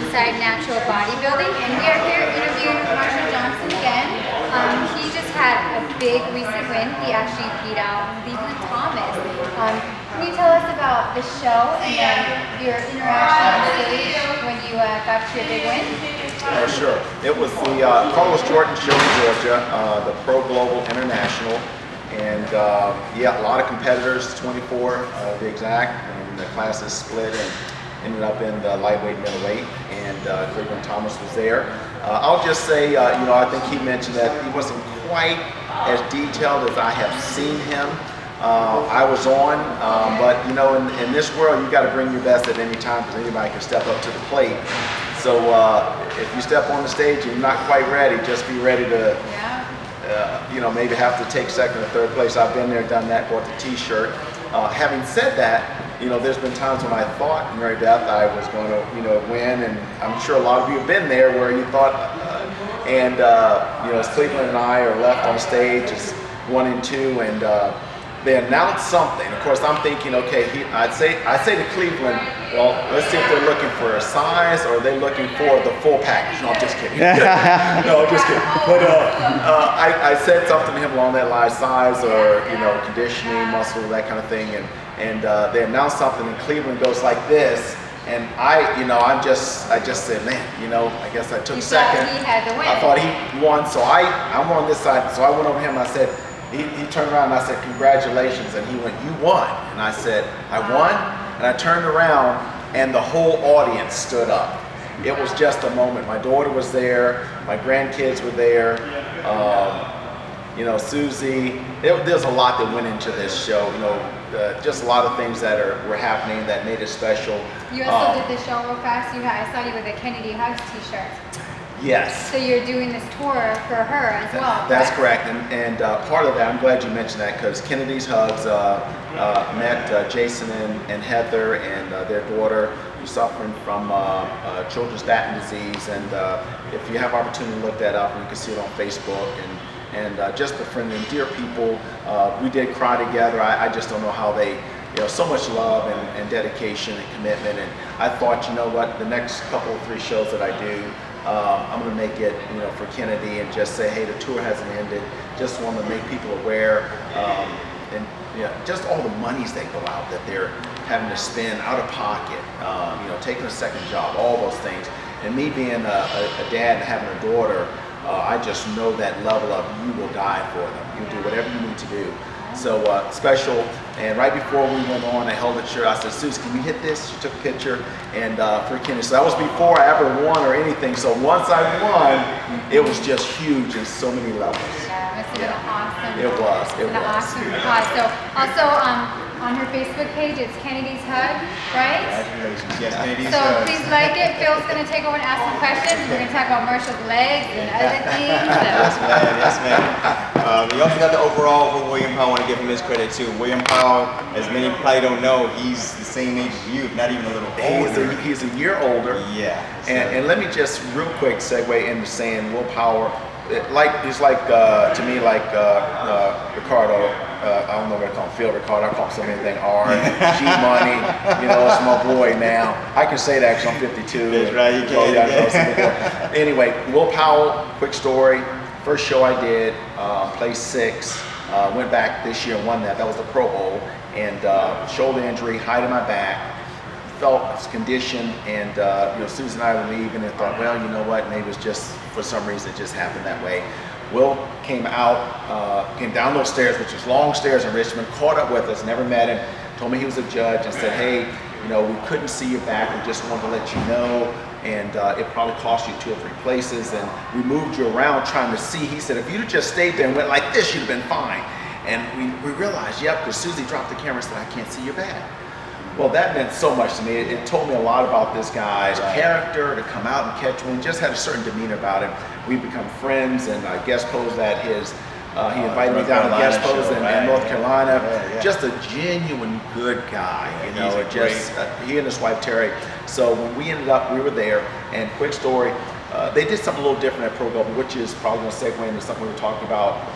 inside natural bodybuilding, and we are here interviewing Marshall Johnson again. He just had a big recent win. He actually beat out Clevland Thomas. Can you tell us about the show and then your interaction on stage when you got your big win? Sure. It was the Carlos Jordan show in Georgia, the Pro Global International. And yeah, a lot of competitors, 24 to be exact, and the classes split and ended up in the lightweight, middleweight, and Clevland Thomas was there. I'll just say, you know, I think he mentioned that he wasn't quite as detailed as I have seen him. I was on, but you know, in this world, you got to bring your best at any time because anybody can step up to the plate. So if you step on the stage and you're not quite ready, just be ready to. You know, maybe have to take second or third place. I've been there, done that, bought the t-shirt. Having said that, you know, there's been times when I thought Mary Beth I was going to, you know, win, and I'm sure a lot of you have been there where you thought, you know, as Cleveland and I are left on stage, it's 1 and 2, and they announced something. Of course, I'm thinking, okay, I'd say to Cleveland, well, let's see if they're looking for a size or are they looking for the full package. No, I'm just kidding. No, I'm just kidding. But I said something to him along that line, size or, you know, conditioning, muscle, that kind of thing. And they announced something and Cleveland goes like this. And I just said, man, you know, I guess I took second. He had the win. I thought he won, so I'm on this side. So I went over to him and I said, he turned around and I said, congratulations. And he went, you won. And I said, I won? And I turned around and the whole audience stood up. It was just a moment. My daughter was there. My grandkids were there. You know, Susie. There's a lot that went into this show. You know, just a lot of things that were happening that made it special. You also did the show real fast. I saw you with a Kennedy Hugs t-shirt. Yes. So you're doing this tour for her as well. That's correct, and part of that, I'm glad you mentioned that because Kennedy's Hugs met Jason and Heather and their daughter who's suffering from children's statin disease, and if you have opportunity to look that up, you can see it on Facebook, and just befriending dear people. We did cry together. I just don't know how they, you know, so much love and dedication and commitment, and I thought, you know what, the next couple of 3 shows that I do, I'm going to make it, you know, for Kennedy and just say, hey, the tour hasn't ended. Just want to make people aware, and you know, just all the monies that go out that they're having to spend out of pocket, you know, taking a second job, all those things. And me being a dad and having a daughter, I just know that level of you will die for them. You do whatever you need to do. So special, and right before we went on, I held it shirt. I said, Suze, can you hit this? She took a picture, and for Kennedy. So that was before I ever won or anything. So once I won, it was just huge in so many levels. Yeah, it's been awesome. It was. An awesome cause. So also on her Facebook page, it's Kennedy's Hug, right? Congratulations. Yes, Kennedy's So Hug. please like it. Phil's going to take over and ask some questions. We're going to talk about Marshall's legs and other things. Yes, ma'am. Yes, ma'am. You also got the overall for William Powell. I want to give him his credit too. William Powell, as many probably don't know, he's the same age as you, not even a little older. He's a year older. Yeah. So. And let me just real quick segue into saying Will Power, he's like to me like Ricardo. I don't know what I call him, Phil Ricardo. I call him so many things. G Money. You know, it's my boy now. I can say that because I'm 52. That's right. You can. Anyway, Will Powell. Quick story. First show I did, placed 6. Went back this year and won that. That was the Pro Bowl. And shoulder injury, height of my back. Felt conditioned, and you know, Susan and I were leaving and thought, well, you know what, maybe it's just for some reason it just happened that way. Will came down those stairs, which was long stairs in Richmond, caught up with us, never met him, told me he was a judge and said, hey, you know, we couldn't see your back, we just wanted to let you know, and it probably cost you 2 or 3 places, and we moved you around trying to see. He said, if you'd have just stayed there and went like this, you'd have been fine. And we realized, yep, because Susie dropped the camera and said, I can't see your back. Well, that meant so much to me. It told me a lot about this guy's character, to come out and catch me, just had a certain demeanor about him. We've become friends, and guest posed at his, he invited me down to guest pose in North Carolina. Just a genuine good guy, you know, just he and his wife Terry. So when we ended up, we were there, and quick story, they did something a little different at Pro Global, which is probably going to segue into something we were talking about,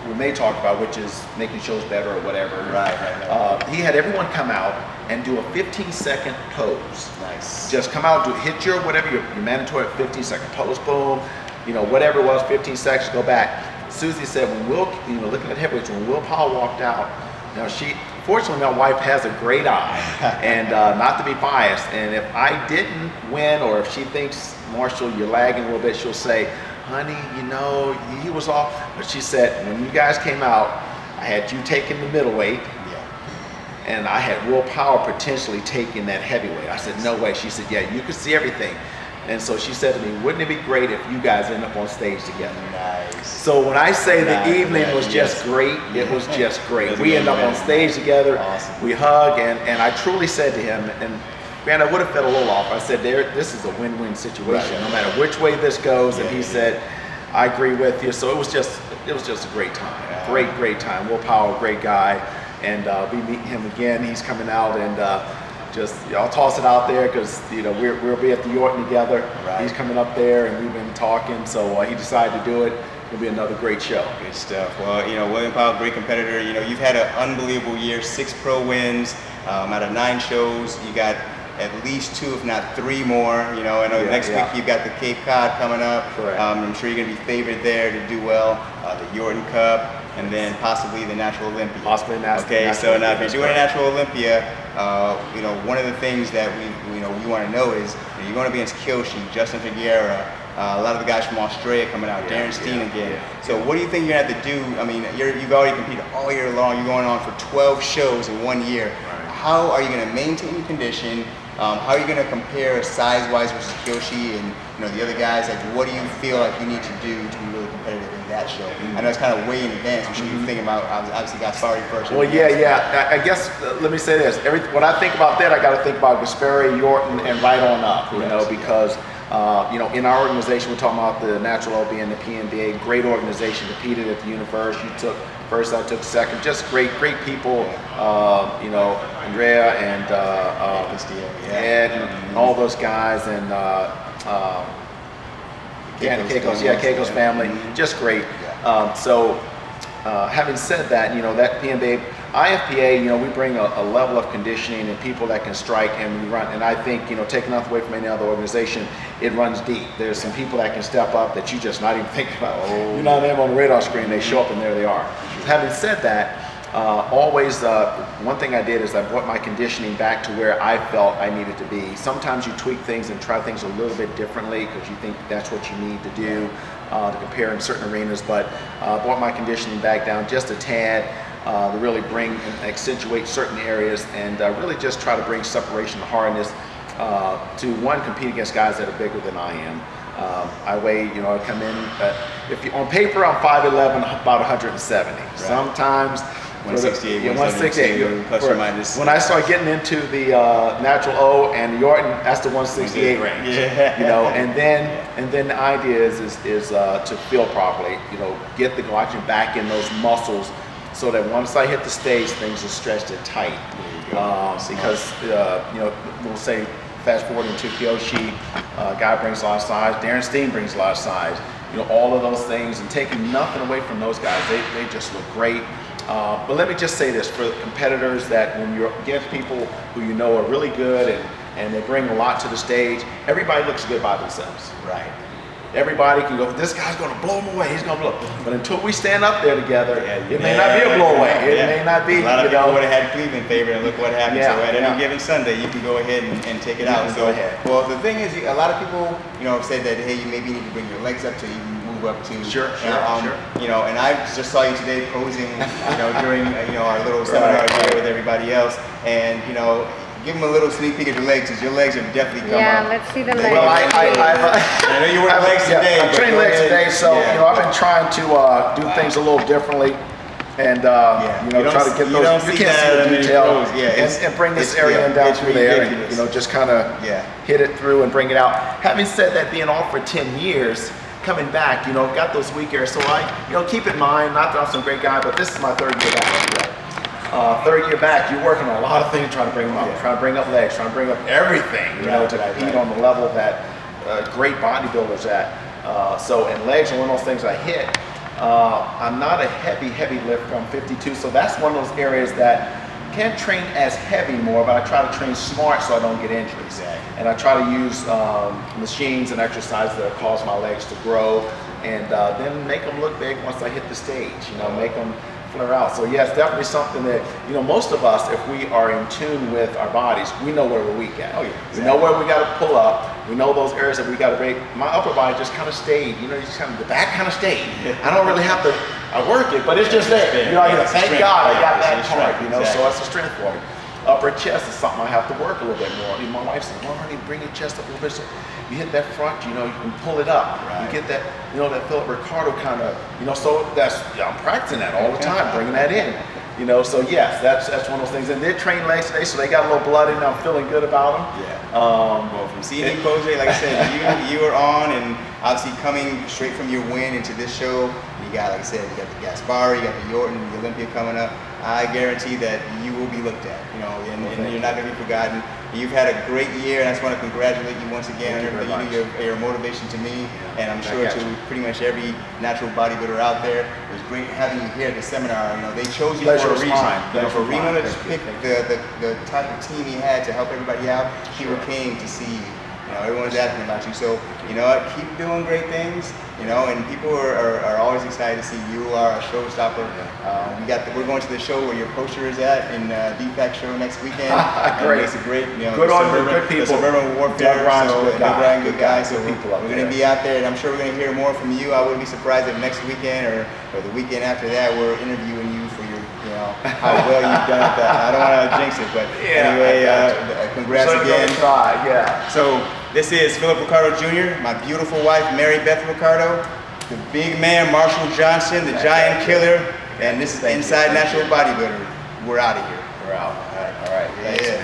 we may talk about, which is making shows better or whatever. Right. He had everyone come out, and do a 15-second pose. Nice. Just come out, hit your whatever your mandatory 15-second pose, boom, whatever it was, 15 seconds, go back. Susie said when looking at heavyweights, when Will Powell walked out, fortunately my wife has a great eye, and not to be biased, and if I didn't win, or if she thinks, Marshall, you're lagging a little bit, she'll say, honey, he was off. But she said, when you guys came out, I had you taking the middleweight, and I had Will Powell potentially taking that heavyweight. I said, no way. She said, yeah, you could see everything. And so she said to me, wouldn't it be great if you guys end up on stage together? Nice. So when I say the evening was just great, it was just great. We end up on stage together, we hug, and I truly said to him, and granted, I would have felt a little off. I said, this is a win-win situation, no matter which way this goes. And he said, I agree with you. So it was just a great time. Great time. Will Powell, great guy. And we meet him again. He's coming out, and I'll toss it out there because we'll be at the Yorton together. Right. He's coming up there, and we've been talking. So he decided to do it. It'll be another great show. Good stuff. Well, William Powell, great competitor. You've had an unbelievable year. 6 pro wins out of 9 shows. You got at least 2, if not 3 more. I know next week you've got the Cape Cod coming up. Correct. I'm sure you're going to be favored there to do well. The Yorton Cup, and then possibly the Natural Olympia. Okay, so now if you're doing a Natural Olympia, one of the things that we want to know is you're going to be against Kyoshi, Justin Figueroa, a lot of the guys from Australia coming out, Darren Steen again. So what do you think you're going to have to do? I mean, you've already competed all year long. You're going on for 12 shows in 1 year. Right. How are you going to maintain your condition? How are you going to compare size-wise versus Kyoshi and the other guys? Like, what do you feel like you need to do to be really competitive in that show? I know it's kind of way in advance. We should be thinking about, obviously, Gaspari first. Well, I guess let me say this. When I think about that, I got to think about Gaspari, Yorton, and right on up. Because in our organization, we're talking about the Natural OB and the PNBA. Great organization. Competed at the Universe. You took first, I took second. Just great people. Andrea and Ed and all those guys, and Keiko's family, just great. Having said that, that PNBA, IFPA, we bring a level of conditioning and people that can strike, and we run. And I think, taking nothing away from any other organization, it runs deep. There's some people that can step up that you just not even think about. You're not even on the radar screen. They show up, and there they are. Having said that, one thing I did is I brought my conditioning back to where I felt I needed to be. Sometimes you tweak things and try things a little bit differently because you think that's what you need to do to compare in certain arenas, but brought my conditioning back down just a tad to really bring and accentuate certain areas, and really just try to bring separation and hardness to compete against guys that are bigger than I am. I weigh, I come in, on paper I'm 5'11", about 170. Right. Sometimes 168, 168 plus or minus. When I start getting into the Natural O and the Yorton, that's the 168 range. And then the idea is to feel properly. Get the glycogen back in those muscles, so that once I hit the stage, things are stretched and tight. Because we'll say, fast forward into Kyoshi, guy brings a lot of size. Darren Steen brings a lot of size. All of those things, and taking nothing away from those guys, they just look great. But let me just say this, for competitors, that when you're against people who are really good and they bring a lot to the stage, everybody looks good by themselves. Right. Everybody can go, this guy's going to blow him away, he's going to blow. But until we stand up there together, it may not be a blow away. It may not be. A lot of people would have had Cleveland favored, and look what happened. So at any given Sunday, you can go ahead and take it out. Go ahead. Well, the thing is, a lot of people, have said that, hey, you maybe need to bring your legs up to even move up to. Sure. And I just saw you today posing, during, our little seminar here with everybody else, and, give them a little sneak peek at your legs, because your legs have definitely come up. Yeah, let's see the legs. Well, I know you wear legs today. I'm training legs today, so I've been trying to do things a little differently, and try to get those. You can't see the detail, and bring this area in down through there, and just kind of hit it through and bring it out. Having said that, being off for 10 years. Coming back, got those weak areas, so I, keep in mind, not that I'm some great guy, but this is my 3rd year back. 3rd year back, you're working on a lot of things, trying to bring them up, trying to bring up legs, trying to bring up everything, to compete on the level that great bodybuilders at. And legs are one of those things I hit. I'm not a heavy lifter. I'm 52, so that's one of those areas that can't train as heavy anymore, but I try to train smart so I don't get injuries. Exactly. And I try to use machines and exercises that cause my legs to grow, and then make them look big once I hit the stage. You know, make them flare out. So yeah, it's definitely something that, you know, most of us, if we are in tune with our bodies, we know where we're weak at. Oh yeah. Exactly. We know where we got to pull up. We know those areas that we got to break. My upper body just kind of stayed. You know, just kind of, the back kind of stayed. I don't really have to. I work it, but it's just there. You know, thank God I got that part. You know, so that's a strength for me. Upper chest is something I have to work a little bit more. My wife says, "Well, honey, bring your chest up a little bit so you hit that front. You know, you can pull it up. Right. You get that, you know, that Philip Ricardo kind of, you know." So that's, I'm practicing that all the time, bringing that in. You know, so yes, that's one of those things. And they train legs today, so they got a little blood in them. I'm feeling good about them. Yeah. Well, from seeing you, Jose, like I said, you were on, and obviously coming straight from your win into this show, you got, like I said, you got the Gaspari, you got the Yorton, the Olympia coming up. I guarantee that you will be looked at, you know, and you're not going to be forgotten. You've had a great year, and I just want to congratulate you once again on everything. You're a motivation to me, and I'm sure to pretty much every natural bodybuilder out there. It was great having you here at the seminar. You know, they chose you for a reason. You know, for Reno to pick the type of team he had to help everybody out, people came to see you. You know, everyone's asking about you. So, you know what, keep doing great things, you know, and people are always excited to see you are a showstopper. We're going to the show where your poster is at in Deepak show next weekend. Great. It's a great, you know, good on you, good people. The Suburban Warfare. Good guy. So good people we're going to be out there, and I'm sure we're going to hear more from you. I wouldn't be surprised if next weekend or the weekend after that, we're interviewing you for your, you know, how well you've done at that. I don't want to jinx it, but anyway, congrats again. Yeah. So this is Philip Ricardo Jr., my beautiful wife, Mary Beth Ricardo, the big man, Marshall Johnson, the giant killer, and this is Inside Natural Bodybuilder. We're out of here. We're out. All right. Yeah.